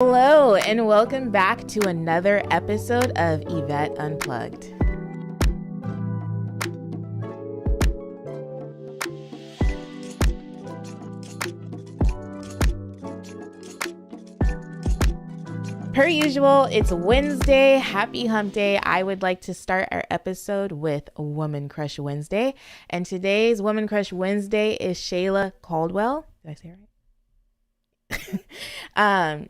Hello, and welcome back to another episode of Yvette Unplugged. Per usual, it's Wednesday. Happy hump day. I would like to start our episode with Woman Crush Wednesday. And today's Woman Crush Wednesday is Shayla Caldwell. Did I say it right?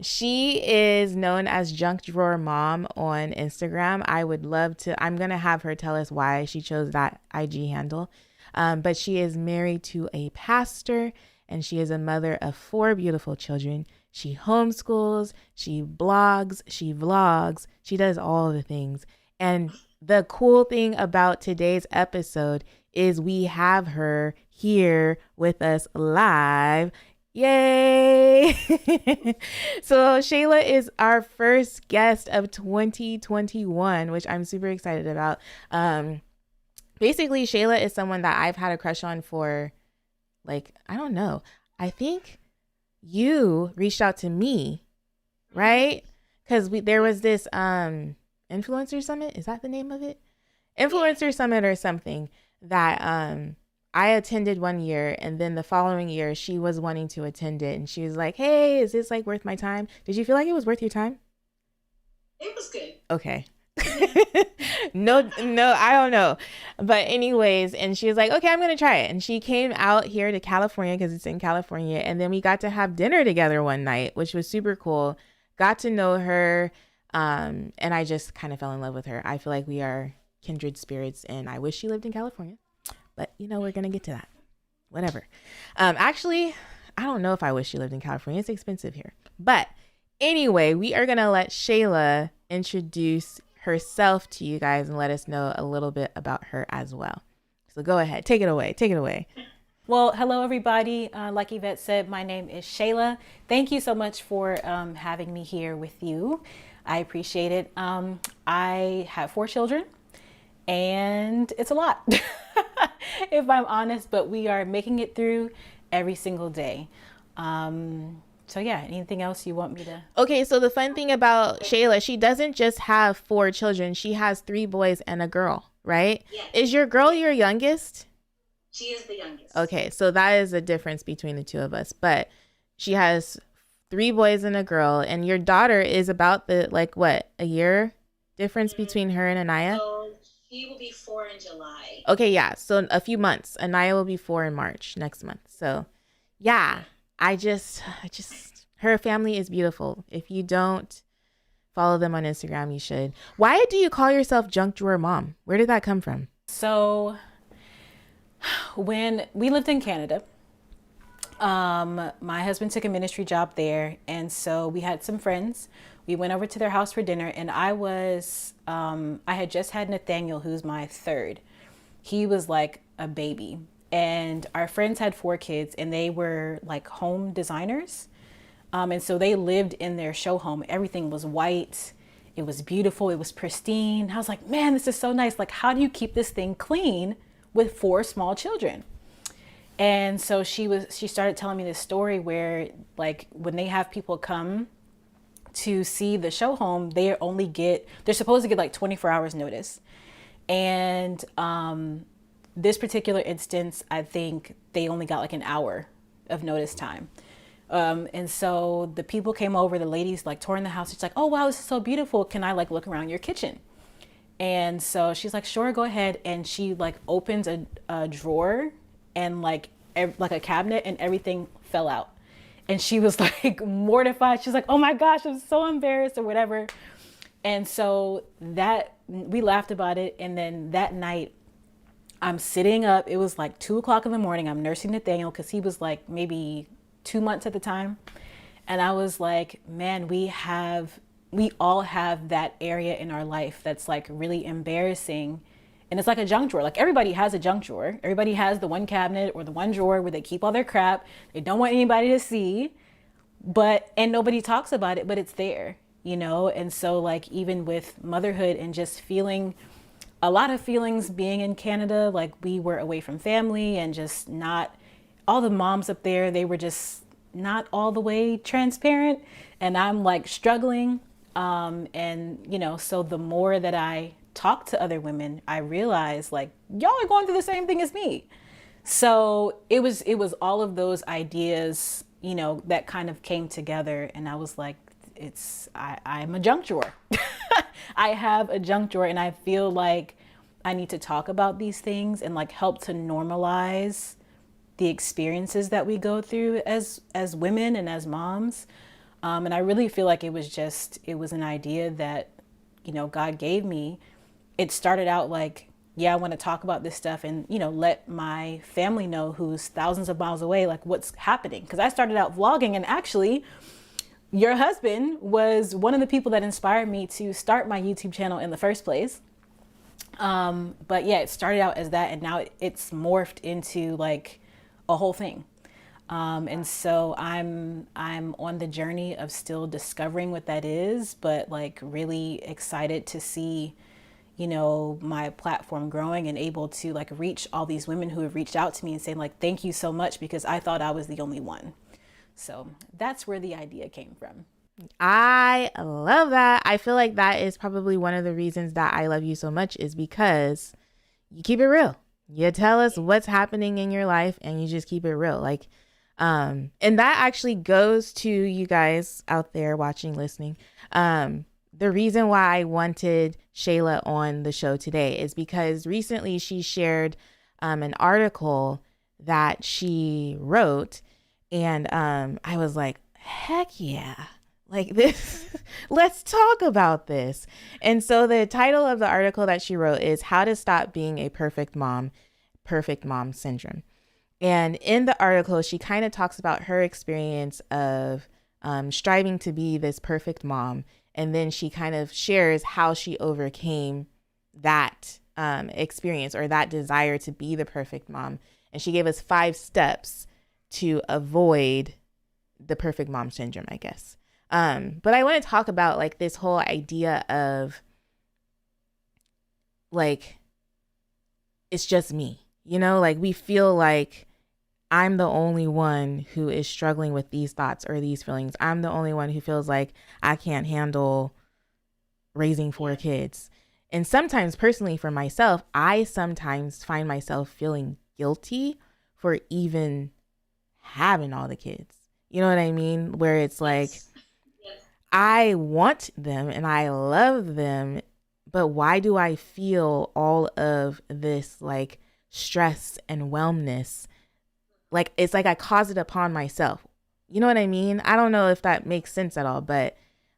She is known as Junk Drawer Mom on Instagram. I'm going to have her tell us why she chose that IG handle. But she is married to a pastor and she is a mother of 4 beautiful children. She homeschools, she blogs, she vlogs, she does all the things. And the cool thing about today's episode is we have her here with us live. Yay! So Shayla is our first guest of 2021, which I'm super excited about. Basically, Shayla is someone that I've had a crush on for, I don't know. I think you reached out to me, right? Because there was this influencer summit. Is that the name of it? Influencer summit or something that I attended one year, and then the following year she was wanting to attend it, and she was like, hey, is this worth my time? Did you feel like it was worth your time? It was good. Okay. No, I don't know. But anyways, and she was like, okay, I'm going to try it. And she came out here to California because it's in California. And then we got to have dinner together one night, which was super cool. Got to know her. And I just kind of fell in love with her. I feel like we are kindred spirits, and I wish she lived in California. But, we're going to get to that. Whatever. Actually, I don't know if I wish she lived in California. It's expensive here. But anyway, we are going to let Shayla introduce herself to you guys and let us know a little bit about her as well. So go ahead. Take it away. Well, hello, everybody. Like Yvette said, my name is Shayla. Thank you so much for having me here with you. I appreciate it. I have 4 children, and it's a lot, if I'm honest, but we are making it through every single day. So yeah, anything else you want me to? Okay, so the fun thing about Shayla, she doesn't just have 4 children. She has 3 boys and a girl, right? Yeah. Is your girl your youngest? She is the youngest. Okay, so that is a difference between the two of us. But she has 3 boys and a girl, and your daughter is about a year difference between her and Anaya? So she will be 4 in July. Okay, yeah. So a few months. Anaya will be 4 in March next month. So yeah, I just her family is beautiful. If you don't follow them on Instagram, you should. Why do you call yourself Junk Drawer Mom? Where did that come from? So when we lived in Canada, my husband took a ministry job there. And so we had some friends. We went over to their house for dinner, and I had just had Nathaniel, who's my 3rd. He was like a baby. And our friends had 4 kids, and they were like home designers. And so they lived in their show home. Everything was white. It was beautiful. It was pristine. I was like, man, this is so nice. Like, how do you keep this thing clean with 4 small children? And so she started telling me this story where, like, when they have people come to see the show home, they're supposed to get like 24 hours notice. And, this particular instance, I think they only got like an hour of notice time. And so the people came over, the ladies like touring the house. She's like, oh, wow, this is so beautiful. Can I like look around your kitchen? And so she's like, sure, go ahead. And she like opens a drawer and like a cabinet, and everything fell out. And she was like mortified. She's like, oh my gosh, I'm so embarrassed or whatever. And so we laughed about it. And then that night, I'm sitting up. It was like 2:00 in the morning. I'm nursing Nathaniel because he was like maybe 2 months at the time. And I was like, man, we all have that area in our life that's like really embarrassing. And it's like a junk drawer. Like everybody has a junk drawer. Everybody has the one cabinet or the one drawer where they keep all their crap. They don't want anybody to see, and nobody talks about it, but it's there,? And so like, even with motherhood and just feeling a lot of feelings being in Canada, like we were away from family and just not all the moms up there. They were just not all the way transparent, and I'm like struggling. And so the more that I talk to other women, I realize like y'all are going through the same thing as me. So it was all of those ideas, that kind of came together, and I was like, I'm a junk drawer. I have a junk drawer, and I feel like I need to talk about these things and like help to normalize the experiences that we go through as women and as moms. And I really feel like it was an idea that, God gave me. It started out like, yeah, I want to talk about this stuff and, let my family know who's thousands of miles away, like what's happening. Because I started out vlogging, and actually your husband was one of the people that inspired me to start my YouTube channel in the first place. But yeah, it started out as that, and now it's morphed into like a whole thing. And so I'm on the journey of still discovering what that is, but like really excited to see, my platform growing and able to like reach all these women who have reached out to me and saying like, thank you so much, because I thought I was the only one. So that's where the idea came from. I love that. I feel like that is probably one of the reasons that I love you so much, is because you keep it real. You tell us what's happening in your life and you just keep it real. Like, and that actually goes to you guys out there watching, listening. The reason why I wanted Shayla on the show today is because recently she shared an article that she wrote, and I was like, heck yeah. Like this, let's talk about this. And so the title of the article that she wrote is How to Stop Being a Perfect Mom Syndrome. And in the article, she kind of talks about her experience of striving to be this perfect mom. And then she kind of shares how she overcame that experience, or that desire to be the perfect mom. And she gave us 5 steps to avoid the perfect mom syndrome, I guess. But I want to talk about like this whole idea of like, it's just me, like we feel like I'm the only one who is struggling with these thoughts or these feelings. I'm the only one who feels like I can't handle raising 4 kids. And sometimes personally for myself, I sometimes find myself feeling guilty for even having all the kids. You know what I mean? Where it's like, I want them and I love them, but why do I feel all of this like stress and wellness? Like, it's like I caused it upon myself. You know what I mean? I don't know if that makes sense at all, but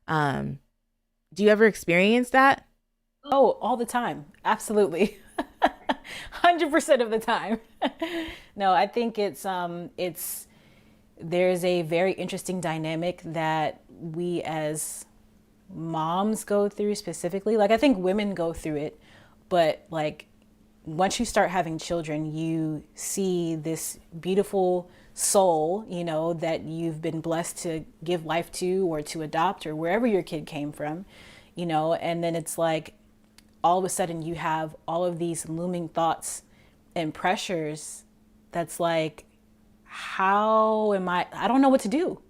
do you ever experience that? Oh, all the time. Absolutely. 100% of the time. No, I think there's a very interesting dynamic that we as moms go through specifically. Like, I think women go through it, but like once you start having children, you see this beautiful soul, that you've been blessed to give life to, or to adopt, or wherever your kid came from, and then it's like all of a sudden you have all of these looming thoughts and pressures that's like, how am I don't know what to do.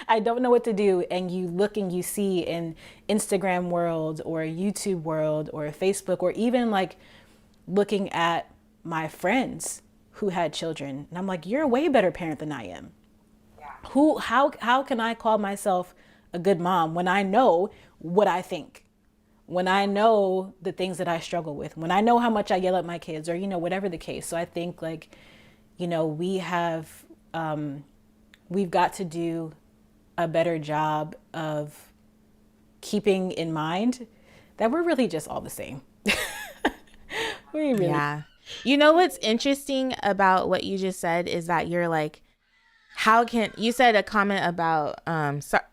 I don't know what to do. And you look and you see in Instagram world or YouTube world or Facebook, or even like looking at my friends who had children. And I'm like, you're a way better parent than I am. Yeah. How can I call myself a good mom when I know what I think? When I know the things that I struggle with, when I know how much I yell at my kids, or, whatever the case. So I think like, we've got to do a better job of keeping in mind that we're really just all the same. Yeah. You know what's interesting about what you just said is that you're like, you said a comment about,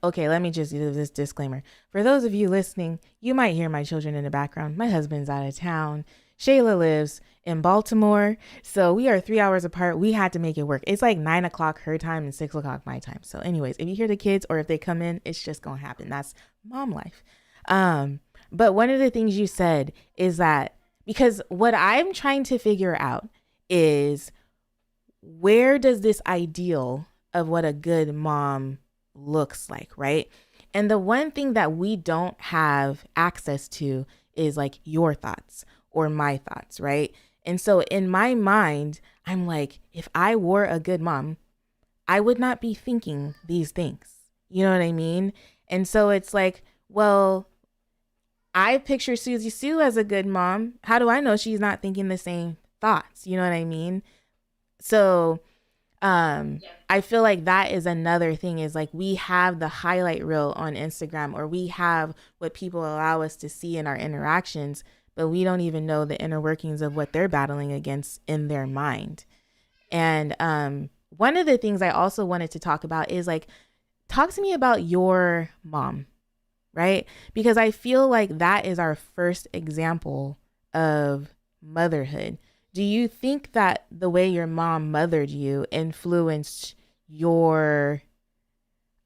okay, let me just do this disclaimer. For those of you listening, you might hear my children in the background. My husband's out of town. Shayla lives in Baltimore. So we are 3 hours apart. We had to make it work. It's like 9 o'clock her time and 6 o'clock my time. So anyways, if you hear the kids or if they come in, it's just going to happen. That's mom life. But one of the things you said is that, because what I'm trying to figure out is, where does this ideal of what a good mom looks like, right? And the one thing that we don't have access to is like your thoughts or my thoughts, right? And so in my mind, I'm like, if I were a good mom, I would not be thinking these things. You know what I mean? And so it's like, well, I picture Susie Sue as a good mom. How do I know she's not thinking the same thoughts? You know what I mean? So I feel like that is another thing, is like we have the highlight reel on Instagram, or we have what people allow us to see in our interactions, but we don't even know the inner workings of what they're battling against in their mind. And one of the things I also wanted to talk about is like, talk to me about your mom, right? Because I feel like that is our first example of motherhood. Do you think that the way your mom mothered you influenced your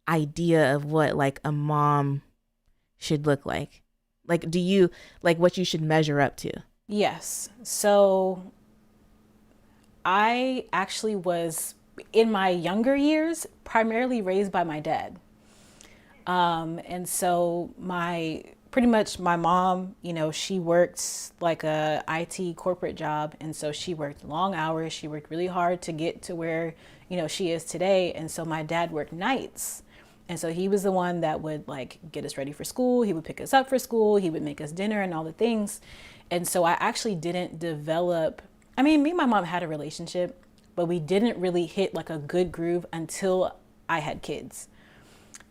idea of what like a mom should look like? Like, do you like what you should measure up to? Yes. So I actually was, in my younger years, primarily raised by my dad. And so pretty much my mom, she worked like a IT corporate job. And so she worked long hours. She worked really hard to get to where, she is today. And so my dad worked nights. And so he was the one that would like get us ready for school. He would pick us up for school. He would make us dinner and all the things. And so I actually didn't develop, I mean, me and my mom had a relationship, but we didn't really hit like a good groove until I had kids.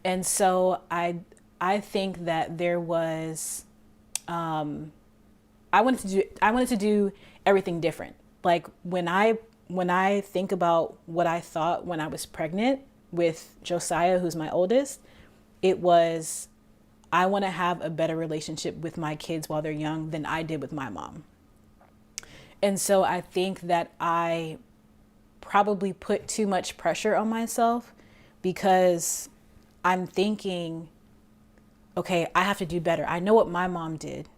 And so I think that there was, I wanted to do everything different. Like when I think about what I thought when I was pregnant with Josiah, who's my oldest, it was, I want to have a better relationship with my kids while they're young than I did with my mom. And so I think that I probably put too much pressure on myself, because I'm thinking, okay, I have to do better. I know what my mom did,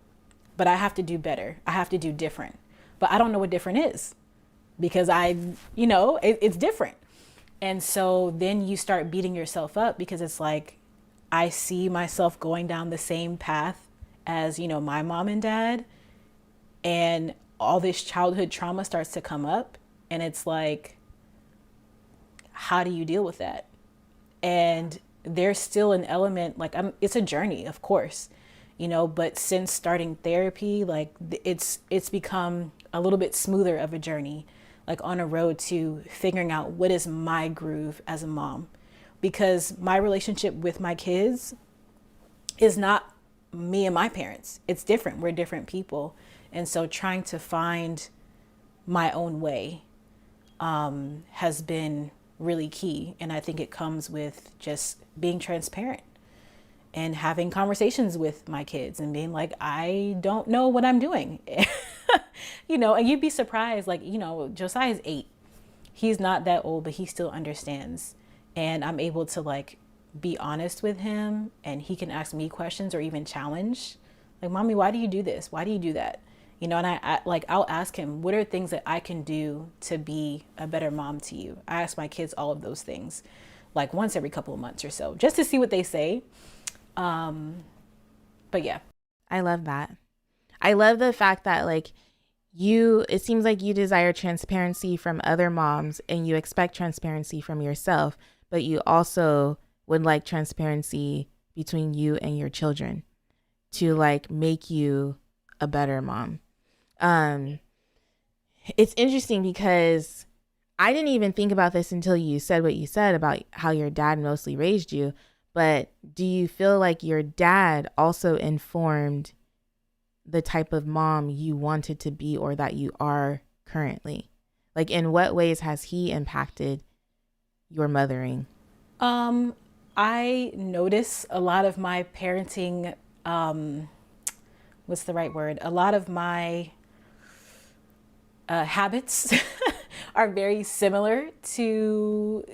but I have to do better. I have to do different. But I don't know what different is, because it's different. And so then you start beating yourself up, because it's like, I see myself going down the same path as, my mom and dad, and all this childhood trauma starts to come up. And it's like, how do you deal with that? And there's still an element, like it's a journey, of course, but since starting therapy, like it's become a little bit smoother of a journey, like on a road to figuring out what is my groove as a mom, because my relationship with my kids is not me and my parents. It's different. We're different people. And so trying to find my own way has been really key. And I think it comes with just being transparent and having conversations with my kids and being like, I don't know what I'm doing. And you'd be surprised, like, Josiah's 8. He's not that old, but he still understands. And I'm able to like be honest with him, and he can ask me questions or even challenge. Like, Mommy, why do you do this? Why do you do that? And I'll ask him, what are things that I can do to be a better mom to you? I ask my kids all of those things, like once every couple of months or so, just to see what they say. But yeah. I love that. I love the fact that like it seems like you desire transparency from other moms, and you expect transparency from yourself, but you also would like transparency between you and your children to like make you a better mom. It's interesting because I didn't even think about this until you said what you said about how your dad mostly raised you. But do you feel like your dad also informed the type of mom you wanted to be, or that you are currently? Like, in what ways has he impacted your mothering? I notice a lot of my parenting, what's the right word? A lot of my habits are very similar to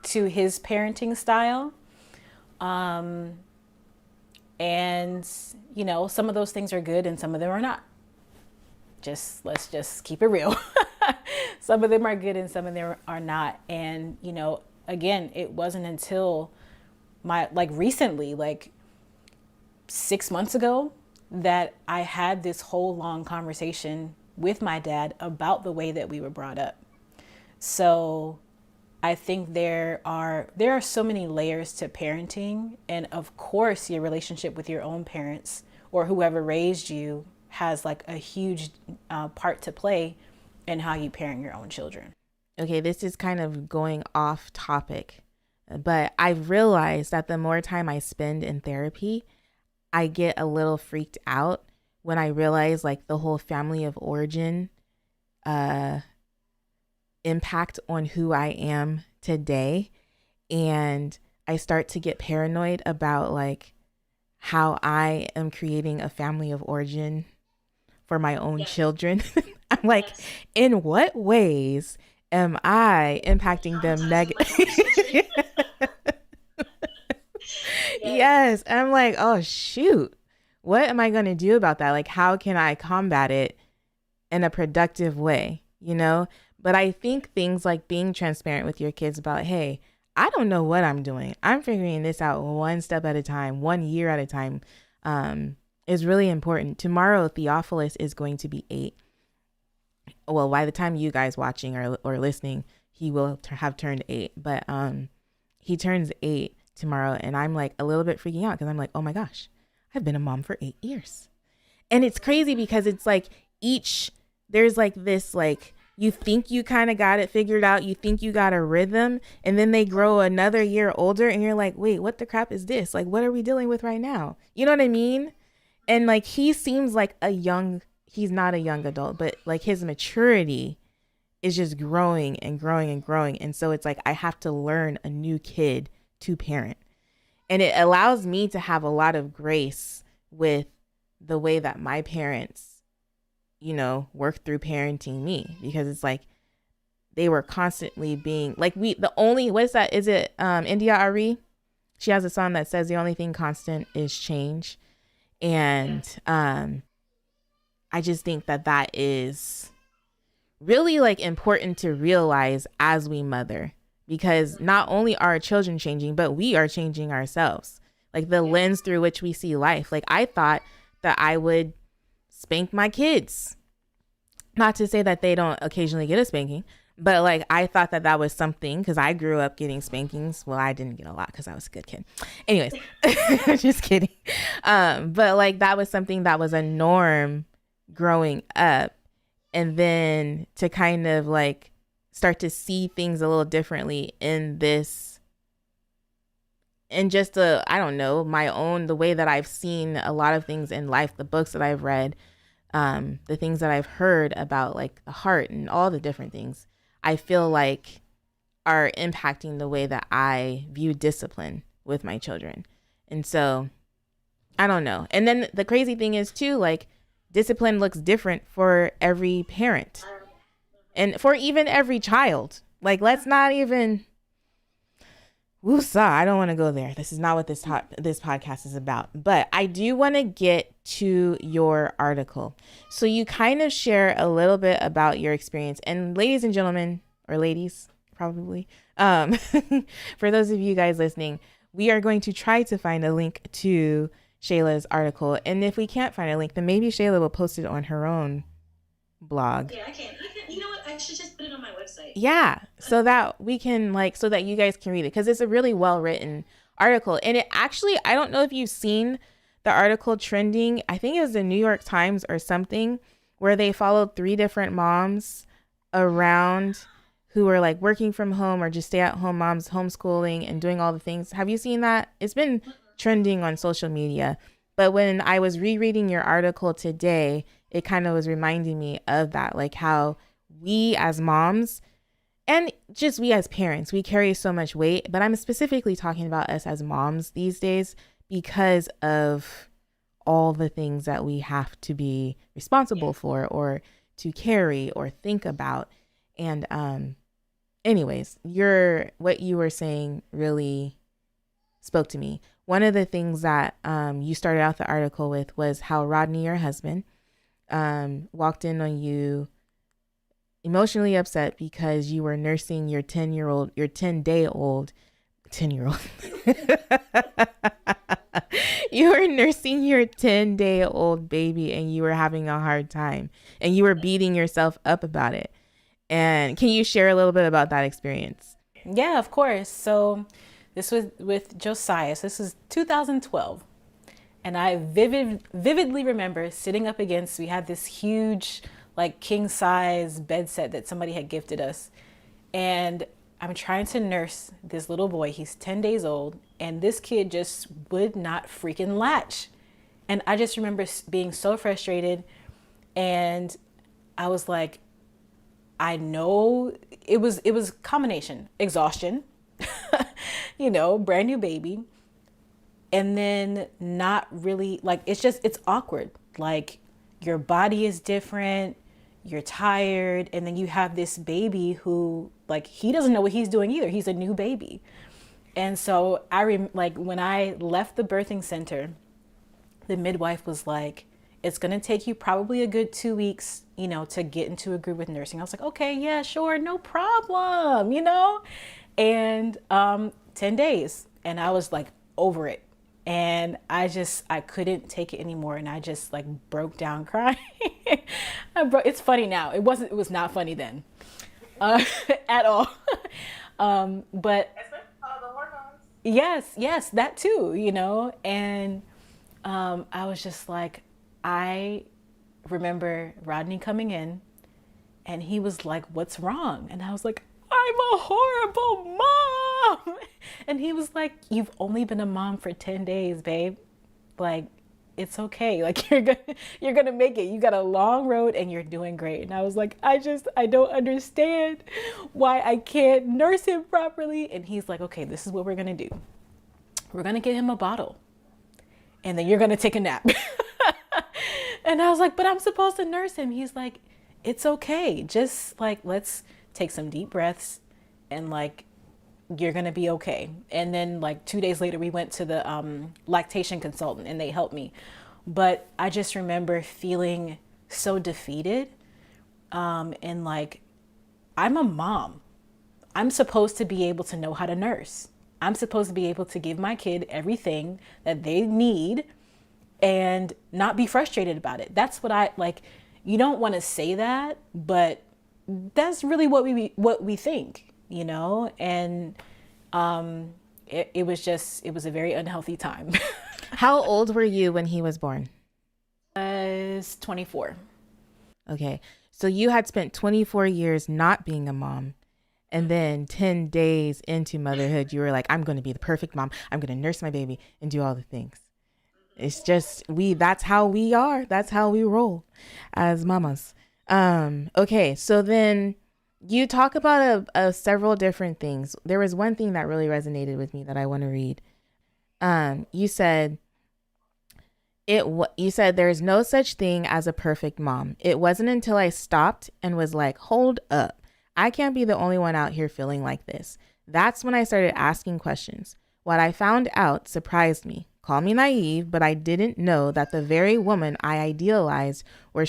his parenting style. And some of those things are good and some of them are not. Let's just keep it real. Some of them are good and some of them are not. And, again, it wasn't until recently, 6 months ago, that I had this whole long conversation with my dad about the way that we were brought up. So I think there are so many layers to parenting, and of course your relationship with your own parents or whoever raised you has like a huge part to play in how you parent your own children. Okay, this is kind of going off topic, but I've realized that the more time I spend in therapy, I get a little freaked out when I realize like the whole family of origin impact on who I am today. And I start to get paranoid about like how I am creating a family of origin for my own children. I'm like, in what ways am I impacting them negatively? Yes. And I'm like, oh, shoot. What am I going to do about that? Like, how can I combat it in a productive way? You know? But I think things like being transparent with your kids about, hey, I don't know what I'm doing. I'm figuring this out one step at a time, 1 year at a time, is really important. Tomorrow, Theophilus is going to be 8. Well, by the time you guys watching or listening, he will have turned 8. But he turns 8 tomorrow. And I'm like a little bit freaking out because I'm like, oh my gosh, I've been a mom for 8 years. And it's crazy because it's like there's like this, like, you think you kind of got it figured out. You think you got a rhythm, and then they grow another year older and you're like, wait, what the crap is this? Like, what are we dealing with right now? You know what I mean? And like, he seems like he's not a young adult, but like his maturity is just growing and growing and growing. And so it's like, I have to learn a new kid to parent. And it allows me to have a lot of grace with the way that my parents, you know, work through parenting me, because it's like they were constantly being like, what is that? Is it India Ari? She has a song that says the only thing constant is change. And I just think that is really like important to realize as we mother, because not only are our children changing, but we are changing ourselves. Like the lens through which we see life. Like I thought that I would spank my kids. Not to say that they don't occasionally get a spanking, but like I thought that was something, because I grew up getting spankings. Well, I didn't get a lot because I was a good kid. Anyways, just kidding. But like that was something that was a norm growing up. And then to kind of like start to see things a little differently in this, and just I don't know, the way that I've seen a lot of things in life, the books that I've read, the things that I've heard about like the heart and all the different things, I feel like are impacting the way that I view discipline with my children. And so I don't know. And then the crazy thing is too, like discipline looks different for every parent and for even every child. Like, let's not even, woosah, I don't want to go there. This is not what this podcast is about. But I do want to get to your article. So you kind of share a little bit about your experience. And ladies and gentlemen, or ladies, probably, for those of you guys listening, we are going to try to find a link to Shayla's article. And if we can't find a link, then maybe Shayla will post it on her own blog. Yeah, I can. You know what? I should just put it on my website. Yeah, so that we can so that you guys can read it, because it's a really well written article. And it actually, I don't know if you've seen the article trending. I think it was the New York Times or something, where they followed 3 different moms around who were like working from home or just stay at home moms, homeschooling and doing all the things. Have you seen that? It's been trending on social media. But when I was rereading your article today, it kind of was reminding me of that, like how we as moms and just we as parents, we carry so much weight. But I'm specifically talking about us as moms these days because of all the things that we have to be responsible for or to carry or think about. And anyways, what you were saying really spoke to me. One of the things that you started out the article with was how Rodney, your husband, walked in on you emotionally upset because you were nursing your 10-day-old 10-year-old. You were nursing your 10-day-old baby and you were having a hard time and you were beating yourself up about it. And can you share a little bit about that experience? Yeah, of course. So this was with Josiah. So this is 2012. And I vividly remember sitting up against, we had this huge, like, king size bed set that somebody had gifted us. And I'm trying to nurse this little boy. He's 10 days old. And this kid just would not freaking latch. And I just remember being so frustrated. And I was like, I know it was combination, exhaustion, brand new baby. And then not really, like, it's awkward. Like, your body is different, you're tired, and then you have this baby who, like, he doesn't know what he's doing either. He's a new baby. And so when I left the birthing center, the midwife was like, it's going to take you probably a good 2 weeks, to get into a groove with nursing. I was like, okay, yeah, sure, no problem, and 10 days. And I was like over it. And I couldn't take it anymore. And I just, like, broke down crying. It's funny now. It was not funny then at all. But the hormones. yes, that too, and I was just like, I remember Rodney coming in and he was like, what's wrong? And I was like, I'm a horrible mom. And he was like, you've only been a mom for 10 days, babe. Like, it's okay. Like, you're gonna make it. You got a long road and you're doing great. And I was like, I don't understand why I can't nurse him properly. And he's like, okay, this is what we're gonna do. We're gonna get him a bottle and then you're gonna take a nap. And I was like, but I'm supposed to nurse him. He's like, it's okay. Just, like, let's take some deep breaths and, like, you're going to be okay. And then, like, 2 days later, we went to the lactation consultant and they helped me. But I just remember feeling so defeated. And, like, I'm a mom. I'm supposed to be able to know how to nurse. I'm supposed to be able to give my kid everything that they need and not be frustrated about it. That's what I like. You don't want to say that, but that's really what we think, and it was a very unhealthy time. How old were you when he was born? I was 24. Okay. So you had spent 24 years not being a mom. And then 10 days into motherhood, you were like, I'm going to be the perfect mom. I'm going to nurse my baby and do all the things. It's just, that's how we are. That's how we roll as mamas. Okay. So then you talk about several different things. There was one thing that really resonated with me that I want to read. You said there's no such thing as a perfect mom. It wasn't until I stopped and was like, hold up. I can't be the only one out here feeling like this. That's when I started asking questions. What I found out surprised me. Call me naive, but I didn't know that the very women I idealized were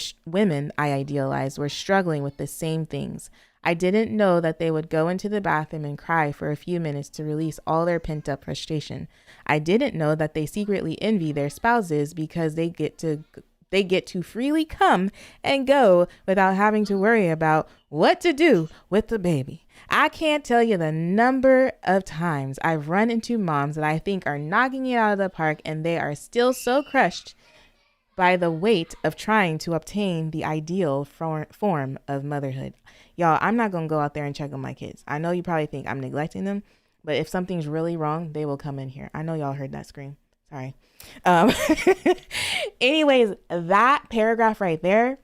struggling with the same things. I didn't know that they would go into the bathroom and cry for a few minutes to release all their pent-up frustration. I didn't know that they secretly envy their spouses because they get to freely come and go without having to worry about what to do with the baby. I can't tell you the number of times I've run into moms that I think are knocking it out of the park and they are still so crushed by the weight of trying to obtain the ideal form of motherhood. Y'all, I'm not going to go out there and check on my kids. I know you probably think I'm neglecting them, but if something's really wrong, they will come in here. I know y'all heard that scream. Sorry. Anyways, that paragraph right there,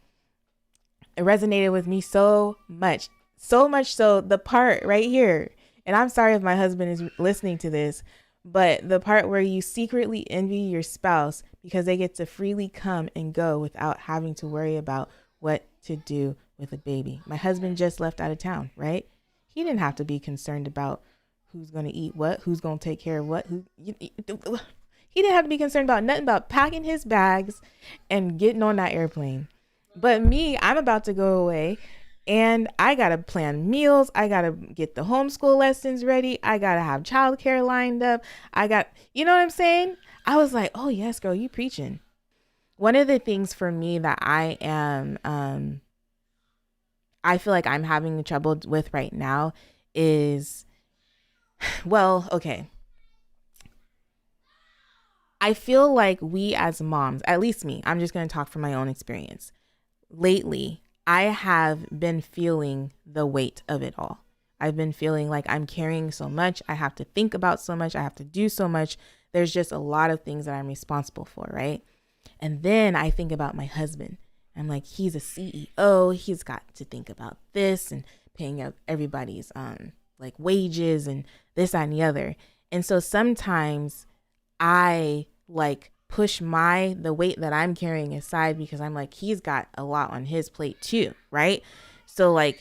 it resonated with me so much so the part right here, and I'm sorry if my husband is listening to this, but the part where you secretly envy your spouse because they get to freely come and go without having to worry about what to do with a baby. My husband just left out of town, right? He didn't have to be concerned about who's going to eat what, who's going to take care of what, he didn't have to be concerned about nothing about packing his bags and getting on that airplane. But me, I'm about to go away And I got to plan meals. I got to get the homeschool lessons ready. I got to have childcare lined up. You know what I'm saying? I was like, oh yes, girl, you preaching. One of the things for me that I feel like I'm having trouble with right now is, well, okay. I feel like we as moms, at least me, I'm just going to talk from my own experience. Lately, I have been feeling the weight of it all. I've been feeling like I'm carrying so much. I have to think about so much. I have to do so much. There's just a lot of things that I'm responsible for, right? And then I think about my husband. I'm like, he's a CEO. He's got to think about this and paying up everybody's like wages and this, that, and the other. And so sometimes I like push the weight that I'm carrying aside because I'm like, he's got a lot on his plate too, right? So like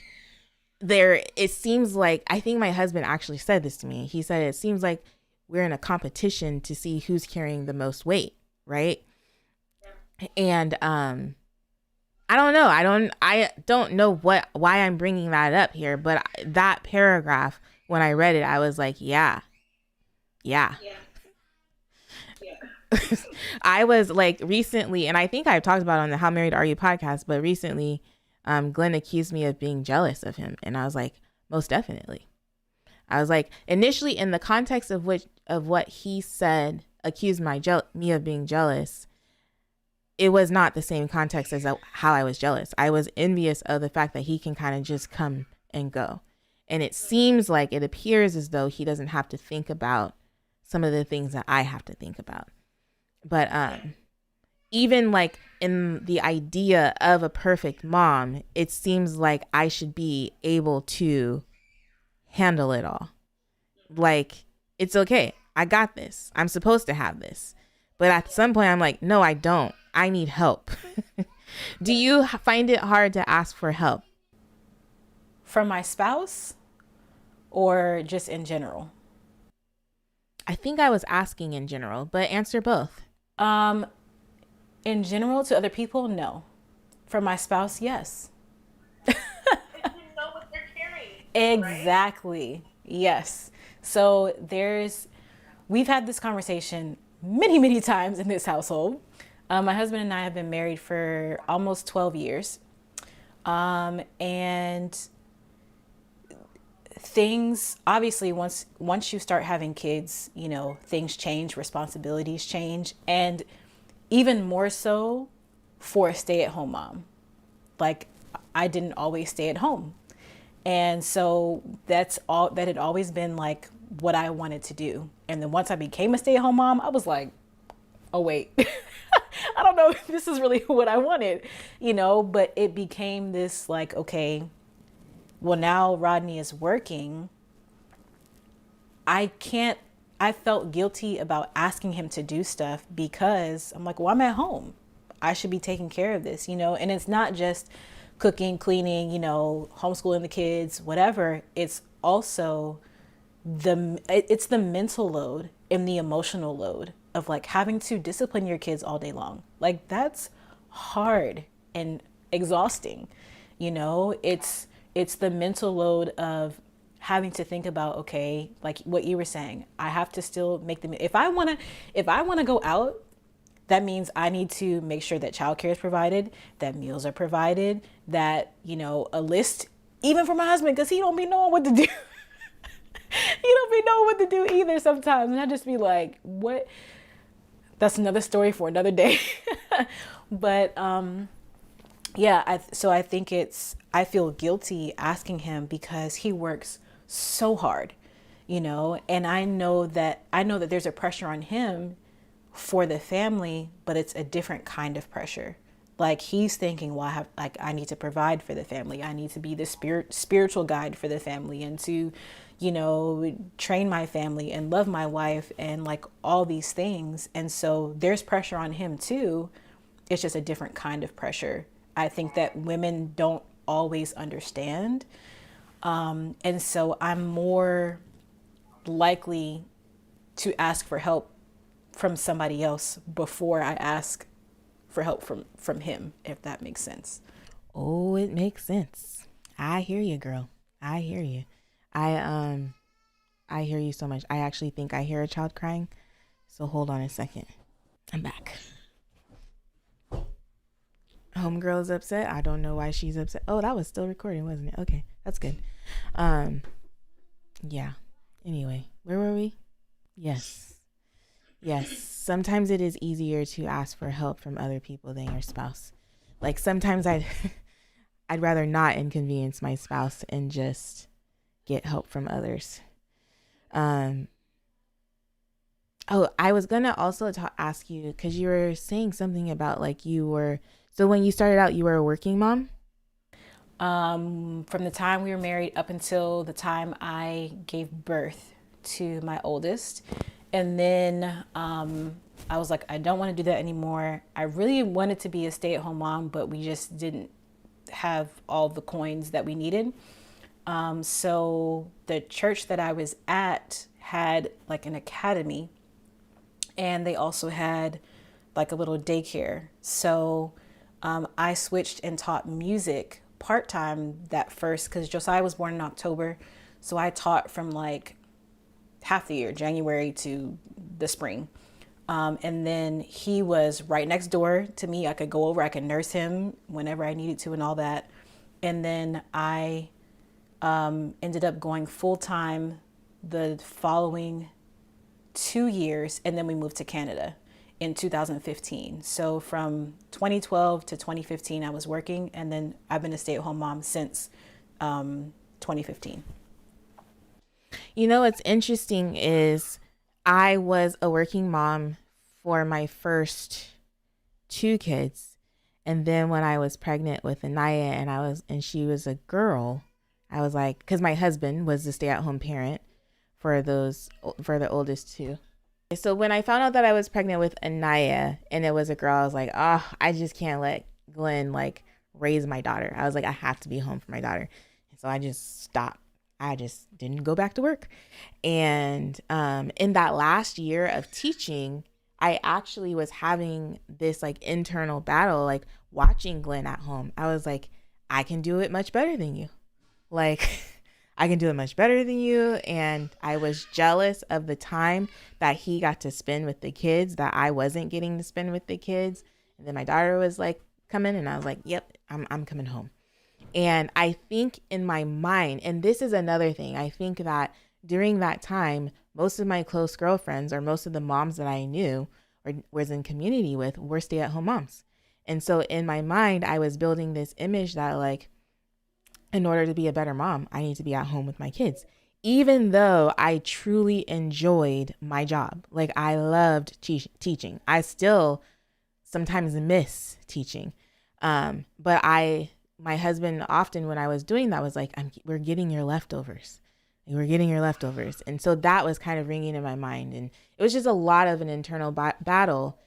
it seems like, I think my husband actually said this to me. He said, it seems like we're in a competition to see who's carrying the most weight, right? And I don't know. I don't know why I'm bringing that up here, but that paragraph, when I read it, I was like, yeah. I was like recently, and I think I've talked about it on the How Married Are You podcast, but recently, Glenn accused me of being jealous of him. And I was like, most definitely. I was like, initially in the context of what he said, accused me of being jealous. It was not the same context as how I was jealous. I was envious of the fact that he can kind of just come and go. And it appears as though he doesn't have to think about some of the things that I have to think about. But even like in the idea of a perfect mom, it seems like I should be able to handle it all. Like, it's okay. I got this. I'm supposed to have this. But at some point I'm like, no, I don't. I need help. Do you find it hard to ask for help? From my spouse or just in general? I think I was asking in general, but answer both. In general, to other people, no. From my spouse, yes. They didn't know what they're carrying. Exactly. Right? Yes. So we've had this conversation many, many times in this household. My husband and I have been married for almost 12 years. And things, obviously, once you start having kids, things change, responsibilities change, and even more so for a stay-at-home mom. Like, I didn't always stay at home. And so that had always been like what I wanted to do. And then once I became a stay-at-home mom, I was like, oh, wait, I don't know if this is really what I wanted, but it became this like, okay, well, now Rodney is working. I felt guilty about asking him to do stuff because I'm like, well, I'm at home. I should be taking care of this, and it's not just cooking, cleaning, homeschooling the kids, whatever. It's also it's the mental load and the emotional load of like having to discipline your kids all day long. Like, that's hard and exhausting. It's the mental load of having to think about, okay, like what you were saying, I have to still make them. If I want to go out, that means I need to make sure that childcare is provided, that meals are provided, that, a list, even for my husband, because he don't be knowing what to do. He don't be knowing what to do either sometimes. And I just be like, what? That's another story for another day. But yeah, so I think I feel guilty asking him because he works so hard, and I know that there's a pressure on him for the family, but it's a different kind of pressure. Like, he's thinking, well, I need to provide for the family. I need to be the spiritual guide for the family, and to, train my family and love my wife and like all these things. And so there's pressure on him too. It's just a different kind of pressure. I think that women don't always understand. And so I'm more likely to ask for help from somebody else before I ask for help from him, if that makes sense. Oh, it makes sense. I hear you, girl. I hear you. I I hear you so much. I actually think I hear a child crying. So hold on a second. I'm back. Homegirl is upset. I don't know why she's upset. Oh, that was still recording, wasn't it? Okay, that's good. Um, yeah. Anyway, where were we? Yes. Yes. Sometimes it is easier to ask for help from other people than your spouse. Like sometimes I'd rather not inconvenience my spouse and just get help from others. Um, oh, I was gonna also ask you because you were saying something about like you were. So when you started out, you were a working mom. From the time we were married up until the time I gave birth to my oldest. And then I was like, I don't want to do that anymore. I really wanted to be a stay-at-home mom, but we just didn't have all the coins that we needed. So the church that I was at had like an academy, and they also had like a little daycare. So I switched and taught music part-time that first because Josiah was born in October. So I taught from like half the year, January to the spring. And then he was right next door to me. I could go over, I could nurse him whenever I needed to and all that. And then I ended up going full time the following 2 years. And then we moved to Canada in 2015. So from 2012 to 2015, I was working. And then I've been a stay-at-home mom since 2015. You know what's interesting is I was a working mom for my first two kids. And then when I was pregnant with Anaya and she was a girl, I was like, because my husband was the stay-at-home parent for the oldest two. So when I found out that I was pregnant with Anaya and it was a girl, I was like, oh, I just can't let Glenn like raise my daughter. I was like, I have to be home for my daughter. And so I just stopped. I just didn't go back to work. And in that last year of teaching, I actually was having this like internal battle, like watching Glenn at home. I was like, I can do it much better than you. Like, I can do it much better than you. And I was jealous of the time that he got to spend with the kids that I wasn't getting to spend with the kids. And then my daughter was like coming and I was like, yep, I'm coming home. And I think in my mind, and this is another thing, I think that during that time, most of my close girlfriends or most of the moms that I knew or was in community with were stay-at-home moms. And so in my mind, I was building this image that like, in order to be a better mom, I need to be at home with my kids. Even though I truly enjoyed my job, like I loved teaching. I still sometimes miss teaching. But my husband often when I was doing that was like, we're getting your leftovers. We're getting your leftovers. And so that was kind of ringing in my mind. And it was just a lot of an internal battle.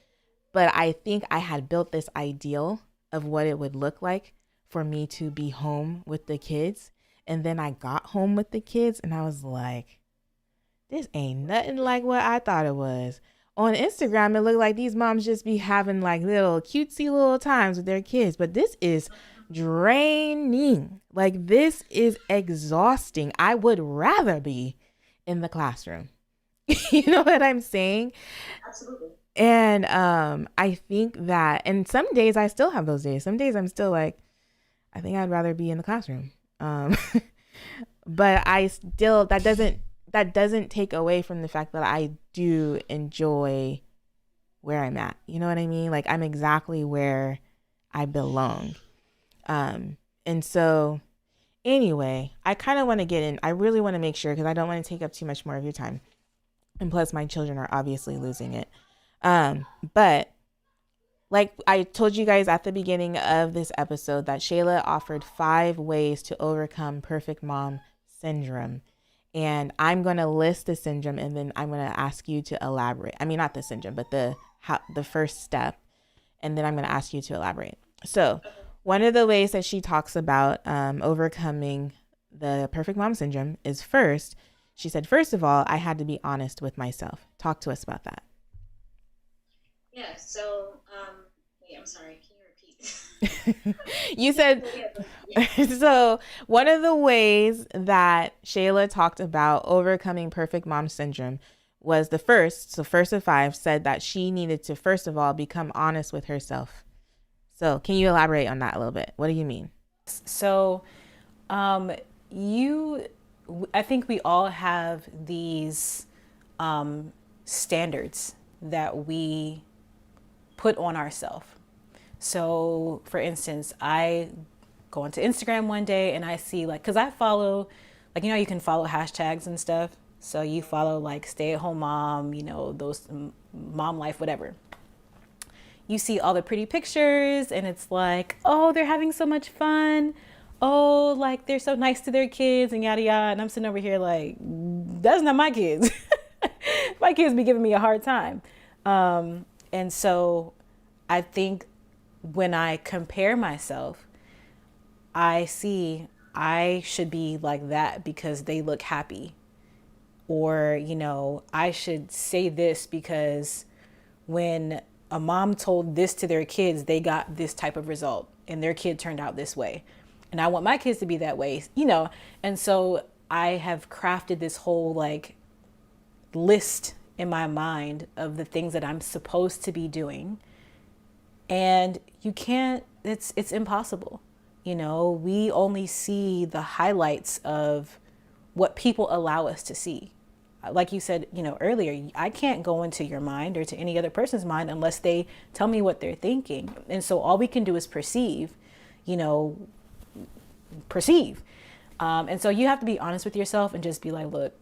But I think I had built this ideal of what it would look like for me to be home with the kids. And then I got home with the kids and I was like, this ain't nothing like what I thought it was. On Instagram, it looked like these moms just be having like little cutesy little times with their kids. But this is draining. Like this is exhausting. I would rather be in the classroom. You know what I'm saying? Absolutely. And I think that, and some days I still have those days. Some days I'm still like, I think I'd rather be in the classroom. But I still, that doesn't take away from the fact that I do enjoy where I'm at. You know what I mean? Like I'm exactly where I belong. And so anyway, I kind of want to get in. I really want to make sure because I don't want to take up too much more of your time. And plus my children are obviously losing it. But like I told you guys at the beginning of this episode that Shayla offered 5 ways to overcome perfect mom syndrome. And I'm going to list the syndrome and then I'm going to ask you to elaborate. I mean, not the syndrome, but the first step. And then I'm going to ask you to elaborate. So one of the ways that she talks about overcoming the perfect mom syndrome is first, she said, first of all, I had to be honest with myself. Talk to us about that. Yeah, so, wait, I'm sorry, can you repeat You said so. One of the ways that Shayla talked about overcoming perfect mom syndrome was the first. So first of five said that she needed to first of all become honest with herself. So can you elaborate on that a little bit? What do you mean? So, you, I think we all have these standards that we put on ourselves. So, for instance, I go onto Instagram one day and I see like, cause I follow, like, you can follow hashtags and stuff. So you follow like stay at home mom, those mom life, whatever. You see all the pretty pictures and it's like, oh, they're having so much fun. Oh, like they're so nice to their kids and yada yada. And I'm sitting over here like, that's not my kids. My kids be giving me a hard time. And so I think when I compare myself, I see I should be like that because they look happy. Or, I should say this because when a mom told this to their kids, they got this type of result and their kid turned out this way. And I want my kids to be that way, And so I have crafted this whole like list in my mind of the things that I'm supposed to be doing. And you can't, it's impossible. We only see the highlights of what people allow us to see. Like you said, earlier, I can't go into your mind or to any other person's mind unless they tell me what they're thinking. And so all we can do is perceive. And so you have to be honest with yourself and just be like, look,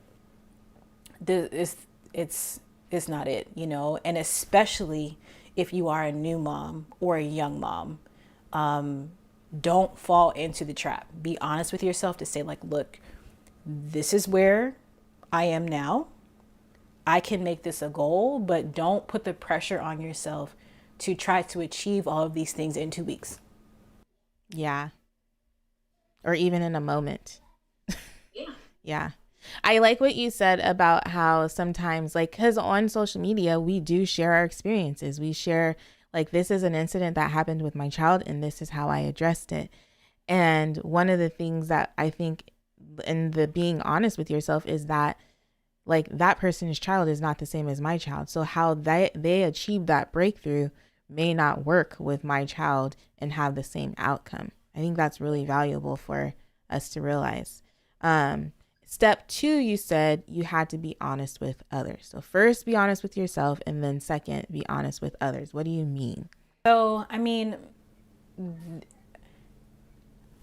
this it's not it, and especially if you are a new mom or a young mom, don't fall into the trap. Be honest with yourself to say like, look, this is where I am now. I can make this a goal, but don't put the pressure on yourself to try to achieve all of these things in 2 weeks. Yeah. Or even in a moment. Yeah. Yeah. I like what you said about how sometimes, like, because on social media, we do share our experiences. We share, like, this is an incident that happened with my child, and this is how I addressed it. And one of the things that I think in the being honest with yourself is that, like, that person's child is not the same as my child. So how they achieve that breakthrough may not work with my child and have the same outcome. I think that's really valuable for us to realize. Step 2, you said you had to be honest with others. So first, be honest with yourself, and then second, be honest with others. What do you mean? So,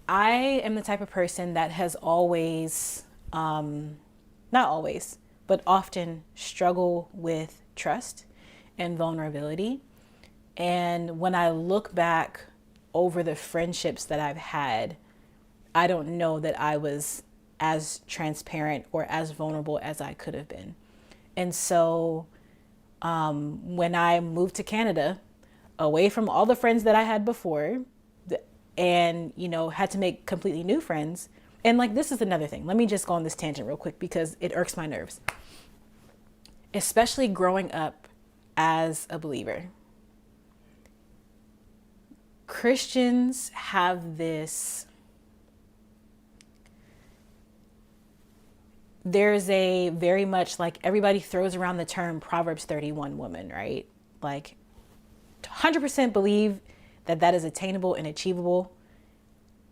I am the type of person that has always, not always, but often struggle with trust and vulnerability. And when I look back over the friendships that I've had, I don't know that I was as transparent or as vulnerable as I could have been. And so when I moved to Canada, away from all the friends that I had before, and, had to make completely new friends. And like, this is another thing. Let me just go on this tangent real quick because it irks my nerves. Especially growing up as a believer. Christians have this, there's a very much like everybody throws around the term Proverbs 31 woman, right? Like 100% believe that is attainable and achievable,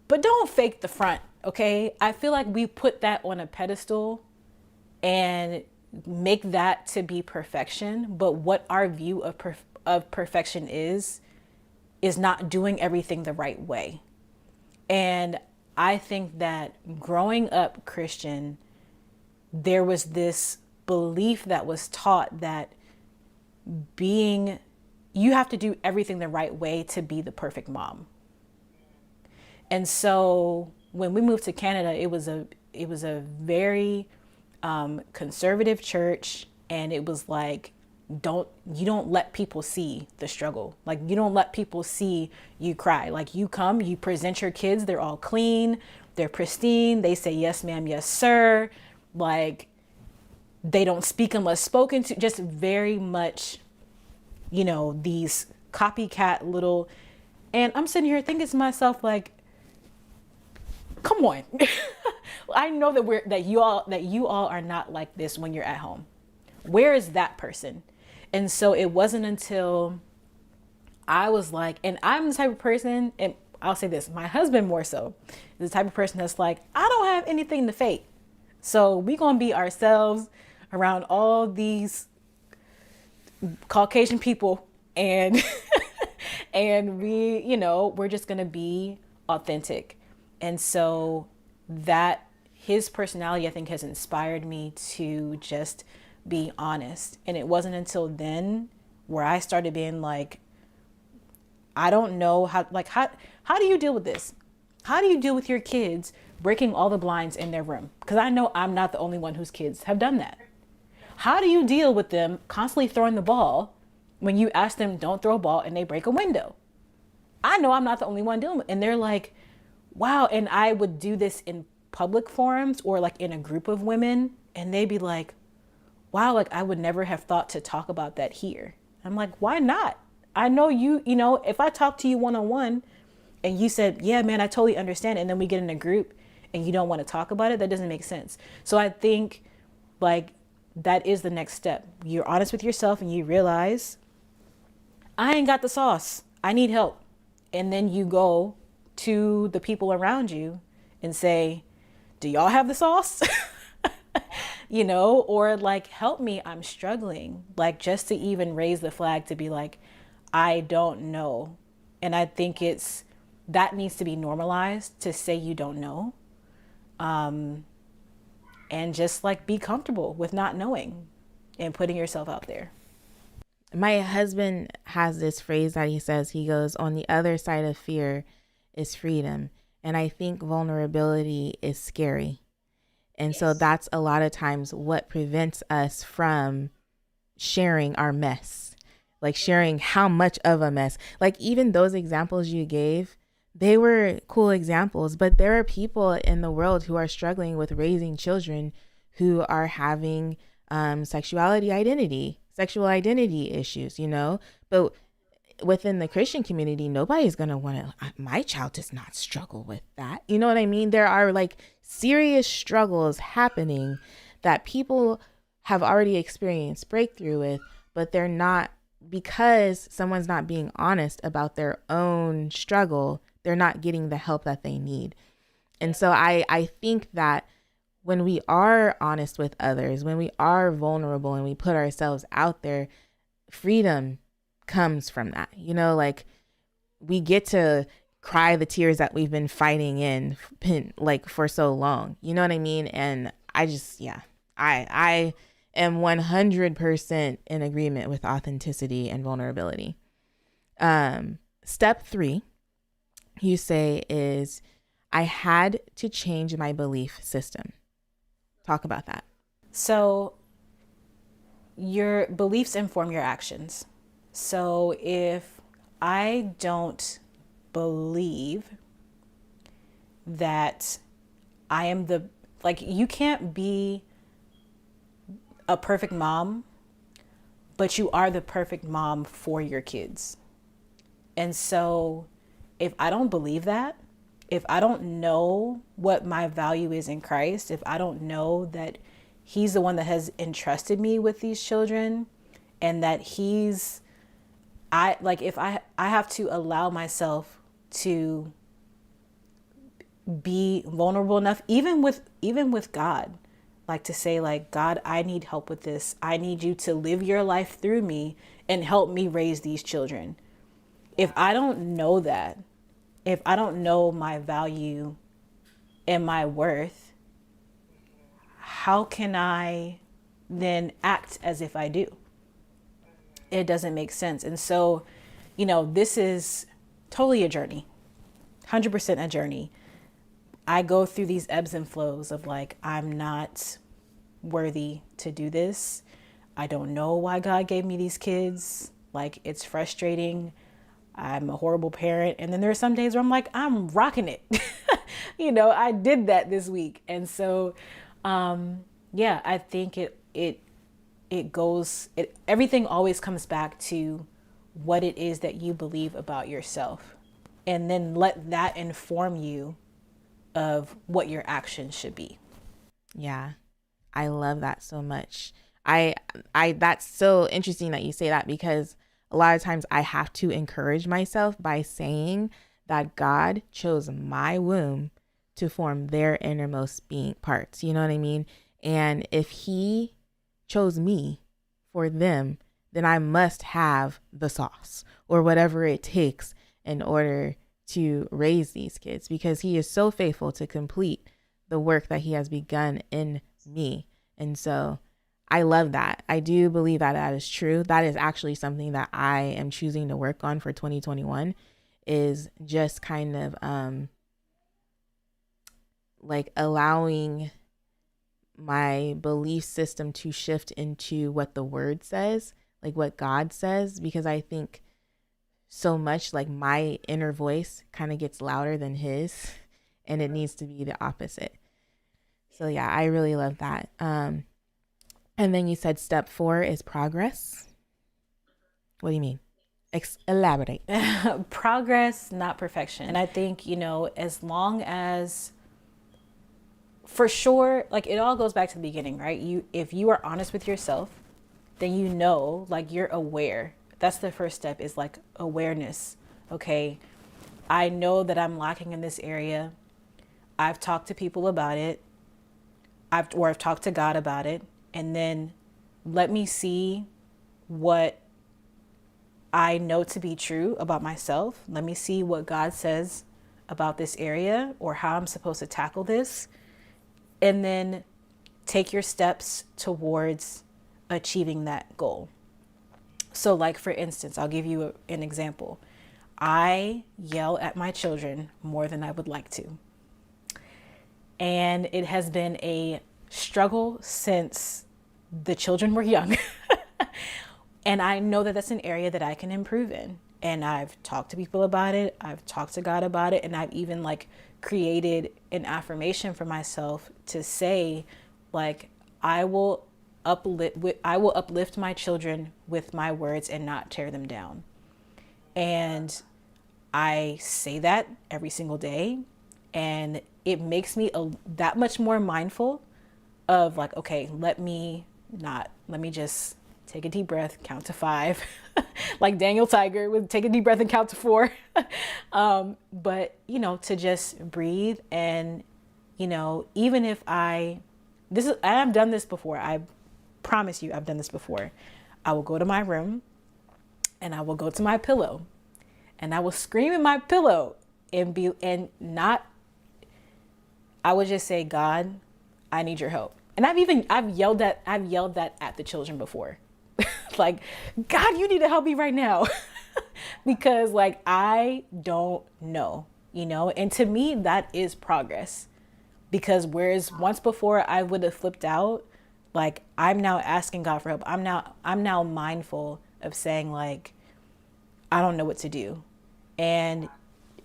but don't fake the front. Okay. I feel like we put that on a pedestal and make that to be perfection. But what our view of perfection is not doing everything the right way. And I think that growing up Christian, there was this belief that was taught that you have to do everything the right way to be the perfect mom. And so when we moved to Canada, it was a very conservative church, and it was like, you don't let people see the struggle. Like, you don't let people see you cry. Like, you come, you present your kids, they're all clean, they're pristine, they say yes ma'am, yes sir. Like, they don't speak unless spoken to. Just very much, these copycat little. And I'm sitting here thinking to myself, like, come on. I know that you all are not like this when you're at home. Where is that person? And so it wasn't until I was like, and I'm the type of person, and I'll say this, my husband more so, is the type of person that's like, I don't have anything to fake. So we gonna be ourselves around all these Caucasian people, and and we're just gonna be authentic. And so that his personality, I think, has inspired me to just be honest. And it wasn't until then where I started being like, I don't know how do you deal with this? How do you deal with your kids breaking all the blinds in their room? Because I know I'm not the only one whose kids have done that. How do you deal with them constantly throwing the ball when you ask them don't throw a ball and they break a window? I know I'm not the only one dealing with it. And they're like, wow. And I would do this in public forums or like in a group of women, and they'd be like, wow, like I would never have thought to talk about that here. I'm like, why not? I know if I talk to you one-on-one and you said, yeah, man, I totally understand. And then we get in a group and you don't want to talk about it, that doesn't make sense. So I think like that is the next step. You're honest with yourself and you realize I ain't got the sauce. I need help. And then you go to the people around you and say, do y'all have the sauce? Or like, help me, I'm struggling. Like just to even raise the flag to be like, I don't know. And I think that needs to be normalized to say you don't know. And just like be comfortable with not knowing and putting yourself out there. My husband has this phrase that he goes, on the other side of fear is freedom. And I think vulnerability is scary. And yes. So that's a lot of times what prevents us from sharing our mess, like sharing how much of a mess, like even those examples you gave, they were cool examples, but there are people in the world who are struggling with raising children who are having sexual identity issues, but within the Christian community, nobody's going to want to, my child does not struggle with that. You know what I mean? There are like serious struggles happening that people have already experienced breakthrough with, but they're not, because someone's not being honest about their own struggle, they're not getting the help that they need. And so I think that when we are honest with others, when we are vulnerable and we put ourselves out there, freedom comes from that. Like we get to cry the tears that we've been fighting in like for so long. You know what I mean? And I just, I am 100% in agreement with authenticity and vulnerability. Step 3, you say, is I had to change my belief system. Talk about that. So your beliefs inform your actions. So if I don't believe that I am you can't be a perfect mom, but you are the perfect mom for your kids. And so if I don't believe that, if I don't know what my value is in Christ, if I don't know that he's the one that has entrusted me with these children, and that if I have to allow myself to be vulnerable enough, even with God, like to say like, God, I need help with this. I need you to live your life through me and help me raise these children. If I don't know that, if I don't know my value and my worth, how can I then act as if I do? It doesn't make sense. And so, this is totally a journey, 100% a journey. I go through these ebbs and flows of like, I'm not worthy to do this. I don't know why God gave me these kids. Like, it's frustrating. I'm a horrible parent. And then there are some days where I'm like, I'm rocking it. I did that this week. And so, I think everything always comes back to what it is that you believe about yourself. and then let that inform you of what your actions should be. Yeah. I love that so much. I that's so interesting that you say that, because a lot of times I have to encourage myself by saying that God chose my womb to form their innermost being parts. You know what I mean? And if he chose me for them, then I must have the sauce or whatever it takes in order to raise these kids, because he is so faithful to complete the work that he has begun in me. And so I love that. I do believe that that is true. That is actually something that I am choosing to work on for 2021, is just kind of like allowing my belief system to shift into what the word says, like what God says, because I think so much like my inner voice kind of gets louder than his, and it needs to be the opposite. So yeah, I really love that. And then you said step 4 is progress. What do you mean? Elaborate. Progress, not perfection. And I think, as long as, for sure, like it all goes back to the beginning, right? If you are honest with yourself, then like you're aware. That's the first step, is like awareness. Okay, I know that I'm lacking in this area. I've talked to people about it. I've talked to God about it. And then let me see what I know to be true about myself. Let me see what God says about this area, or how I'm supposed to tackle this. And then take your steps towards achieving that goal. So like, for instance, I'll give you an example. I yell at my children more than I would like to. And it has been a struggle since the children were young. And I know that that's an area that I can improve in. And I've talked to people about it. I've talked to God about it. And I've even like created an affirmation for myself to say, like, I will uplift my children with my words and not tear them down. And I say that every single day. And it makes me that much more mindful of like, okay, let me just take a deep breath, count to 5, like Daniel Tiger would take a deep breath and count to 4. But, to just breathe. And, even if I've done this before, I promise you, I've done this before. I will go to my room and I will go to my pillow and I will scream in my pillow I would just say, God, I need your help. And I've yelled that at the children before. Like, God, you need to help me right now. Because like, I don't know, and to me that is progress. Because whereas once before I would have flipped out, like I'm now asking God for help. I'm now mindful of saying like, I don't know what to do. And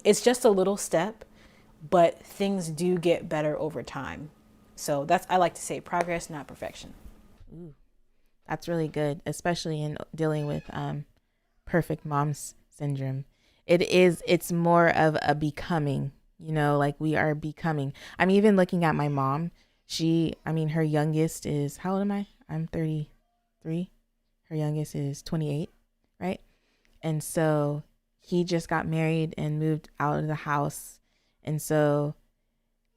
it's just a little step, but things do get better over time. So I like to say progress, not perfection. Ooh, that's really good, especially in dealing with perfect mom's syndrome. It's more of a becoming, like we are becoming. I'm even looking at my mom. Her youngest is, how old am I? I'm 33. Her youngest is 28, right? And so he just got married and moved out of the house. And so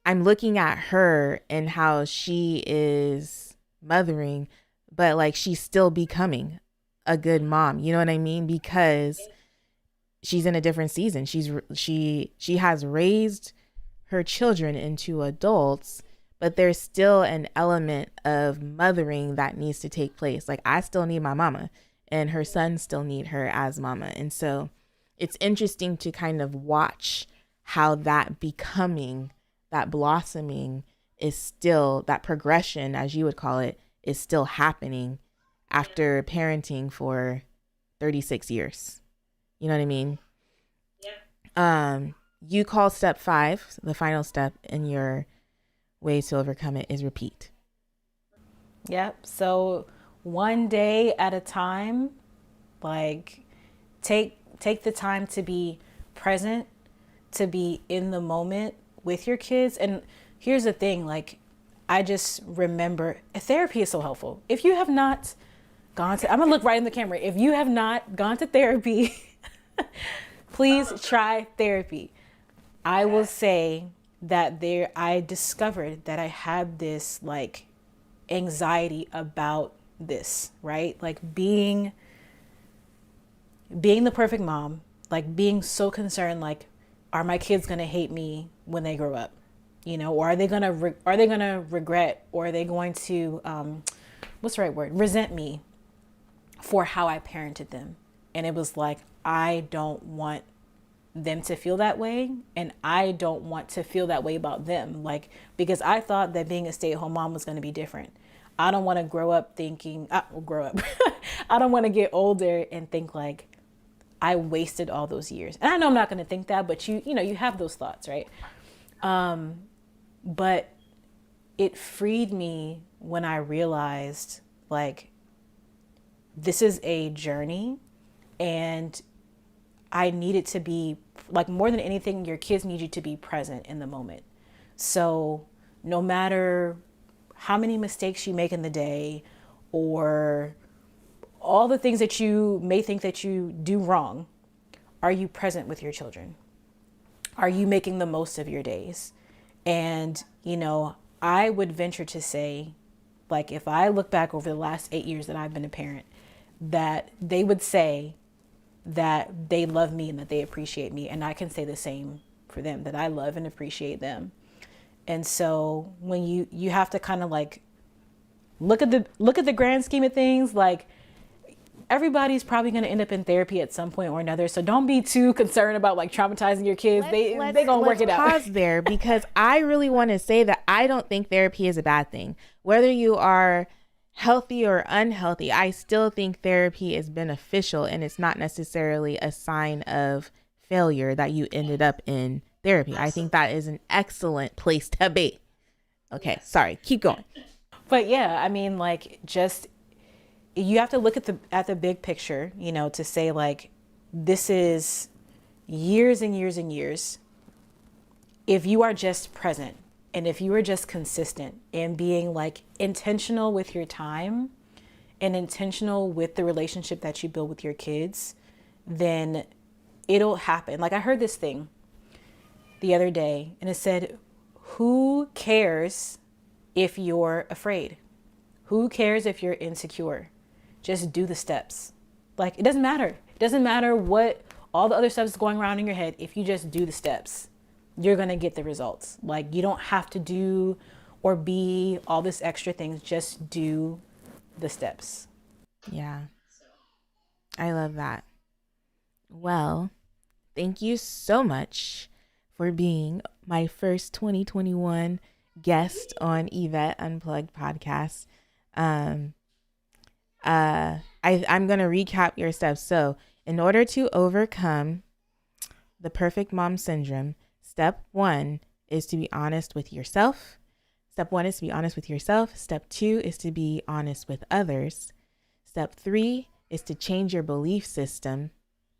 I'm looking at her and how she is mothering, but like she's still becoming a good mom. You know what I mean? Because she's in a different season. She has raised her children into adults, but there's still an element of mothering that needs to take place. Like I still need my mama, and her sons still need her as mama. And so it's interesting to kind of watch how that becoming, that blossoming is still, that progression, as you would call it, is still happening after parenting for 36 years. You know what I mean? Yeah. You call step 5, the final step in your ways to overcome it, is repeat. Yep. So one day at a time, like take the time to be present to be in the moment with your kids. And here's the thing, like, I just remember therapy is so helpful. If you have not gone to, I'm gonna look right in the camera. If you have not gone to therapy, please try therapy. I will say that I discovered that I had this like anxiety about this, right? Like being the perfect mom, like being so concerned, like, are my kids gonna hate me when they grow up? You know, or are they gonna regret, or are they going to what's the right word? Resent me for how I parented them. And it was like, I don't want them to feel that way, and I don't want to feel that way about them, like, because I thought that being a stay-at-home mom was going to be different. I don't want to grow up thinking I don't want to get older and think like I wasted all those years. And I know I'm not going to think that, but you know you have those thoughts, right? But it freed me when I realized, like, this is a journey, and I needed to be, like, more than anything, your kids need you to be present in the moment. So no matter how many mistakes you make in the day, or all the things that you may think that you do wrong, are you present with your children? Are you making the most of your days? And, you know, I would venture to say, like, if I look back over the last 8 years that I've been a parent, that they would say that they love me and that they appreciate me. And I can say the same for them, that I love and appreciate them. And so when you have to kind of like look at the grand scheme of things, like, everybody's probably going to end up in therapy at some point or another. So don't be too concerned about like traumatizing your kids. They going to work it out. Pause there, because I really want to say that I don't think therapy is a bad thing. Whether you are healthy or unhealthy, I still think therapy is beneficial, and it's not necessarily a sign of failure that you ended up in therapy. I think that is an excellent place to be. Okay, sorry, keep going. But yeah, I mean, like, just, you have to look at the big picture, you know, to say, like, this is years and years and years. If you are just present, and if you are just consistent in being like intentional with your time and intentional with the relationship that you build with your kids, then it'll happen. Like, I heard this thing the other day, and it said, who cares if you're afraid? Who cares if you're insecure? Just do the steps. Like, it doesn't matter. It doesn't matter what all the other stuff is going around in your head. If you just do the steps, you're going to get the results. Like, you don't have to do or be all this extra things. Just do the steps. Yeah. I love that. Well, thank you so much for being my first 2021 guest on Yvette Unplugged podcast. I'm going to recap your steps. So, in order to overcome the perfect mom syndrome, step 1 is to be honest with yourself. Step 2 is to be honest with others. Step 3 is to change your belief system.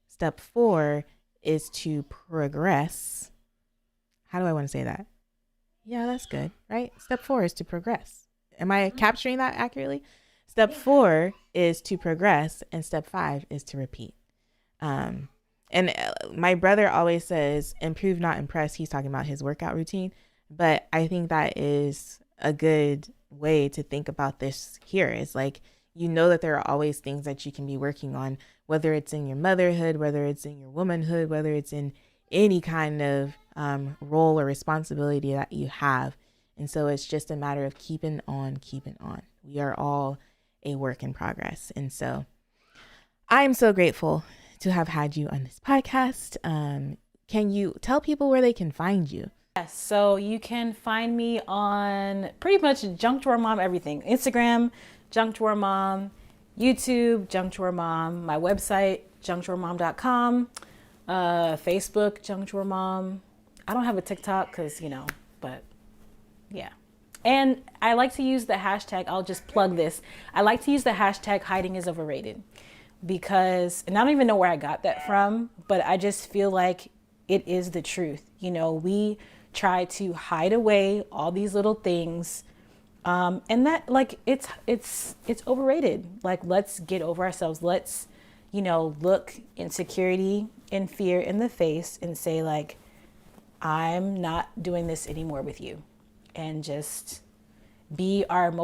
Step 4 is to progress. How do I want to say that? Yeah, that's good, right? Step 4 is to progress. Am I capturing that accurately? Step 4 is to progress, and step 5 is to repeat. And my brother always says, improve, not impress. He's talking about his workout routine. But I think that is a good way to think about this here. It's like, you know that there are always things that you can be working on, whether it's in your motherhood, whether it's in your womanhood, whether it's in any kind of role or responsibility that you have. And so it's just a matter of keeping on. We are all a work in progress. And so I'm so grateful to have had you on this podcast. Can you tell people where they can find you? Yes, so you can find me on pretty much Junk Drawer Mom everything. Instagram, Junk Drawer Mom, YouTube, Junk Drawer Mom, my website, junkdrawermom.com, Facebook, Junk Drawer Mom. I don't have a TikTok because, you know, but yeah. And I like to use the hashtag, I'll just plug this. I like to use the hashtag hiding is overrated because, and I don't even know where I got that from, but I just feel like it is the truth. You know, we try to hide away all these little things. And that, like, it's overrated. Like, let's get over ourselves. Let's, you know, look insecurity and fear in the face and say, like, I'm not doing this anymore with you. And just be our be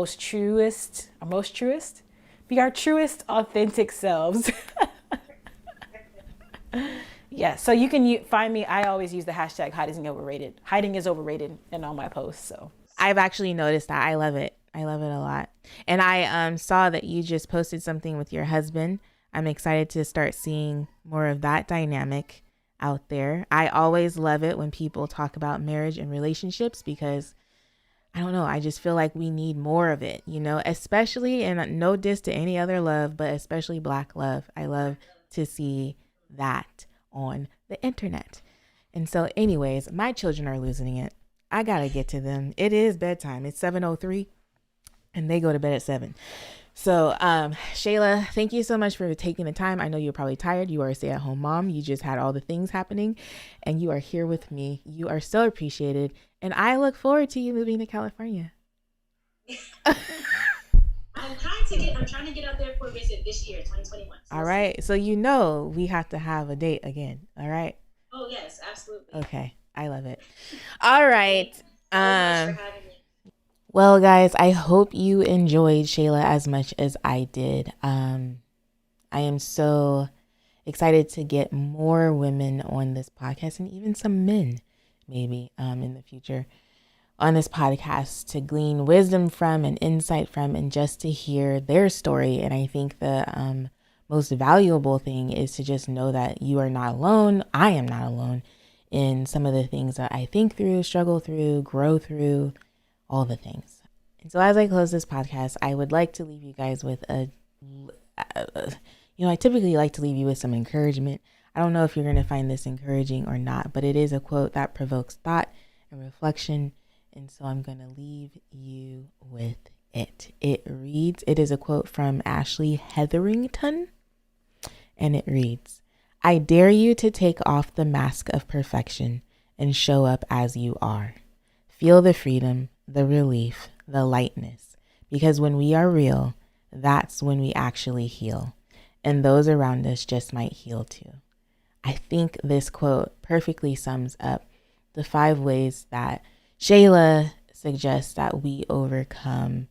our truest authentic selves. Yeah, so you can find me. I always use the hashtag hiding is overrated in all my posts. So I've actually noticed that. I love it. I love it a lot. And I saw that you just posted something with your husband. I'm excited to start seeing more of that dynamic out there. I always love it when people talk about marriage and relationships, because I don't know, I just feel like we need more of it, you know, especially, and no diss to any other love, but especially Black love. I love to see that on the internet. And so anyways, my children are losing it. I gotta get to them. It is bedtime. It's 7:03 and they go to bed at 7. So Shayla, thank you so much for taking the time. I know you're probably tired. You are a stay-at-home mom. You just had all the things happening and you are here with me. You are so appreciated. And I look forward to you moving to California. I'm trying to get out there for a visit this year, 2021. So all right. So you know we have to have a date again. All right. Oh yes, absolutely. Okay. I love it. All right. Thank you so much for having me. Well, guys, I hope you enjoyed Shayla as much as I did. I am so excited to get more women on this podcast, and even some men maybe in the future on this podcast, to glean wisdom from and insight from, and just to hear their story. And I think the most valuable thing is to just know that you are not alone. I am not alone in some of the things that I think through, struggle through, grow through, all the things. And so as I close this podcast, I would like to leave you guys with I typically like to leave you with some encouragement. I don't know if you're going to find this encouraging or not, but it is a quote that provokes thought and reflection. And so I'm going to leave you with it. It is a quote from Ashley Hetherington, and it reads, "I dare you to take off the mask of perfection and show up as you are. Feel the freedom, the relief, the lightness, because when we are real, that's when we actually heal, and those around us just might heal too." I think this quote perfectly sums up the 5 ways that Shayla suggests that we overcome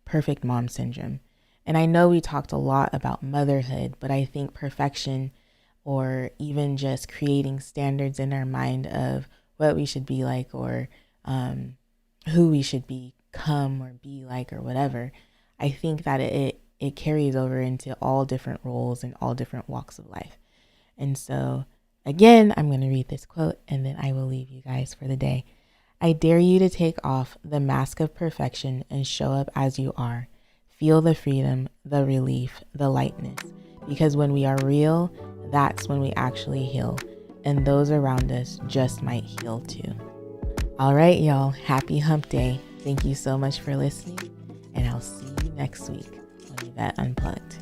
perfect mom syndrome. And I know we talked a lot about motherhood, but I think perfection, or even just creating standards in our mind of what we should be like, or who we should become or be like, or whatever, I think that it carries over into all different roles and all different walks of life. And so again, I'm going to read this quote and then I will leave you guys for the day. "I dare you to take off the mask of perfection and show up as you are. Feel the freedom, the relief, the lightness, because when we are real, that's when we actually heal, and those around us just might heal too." All right, y'all. Happy hump day. Thank you so much for listening, and I'll see you next week on Yvette Unplugged.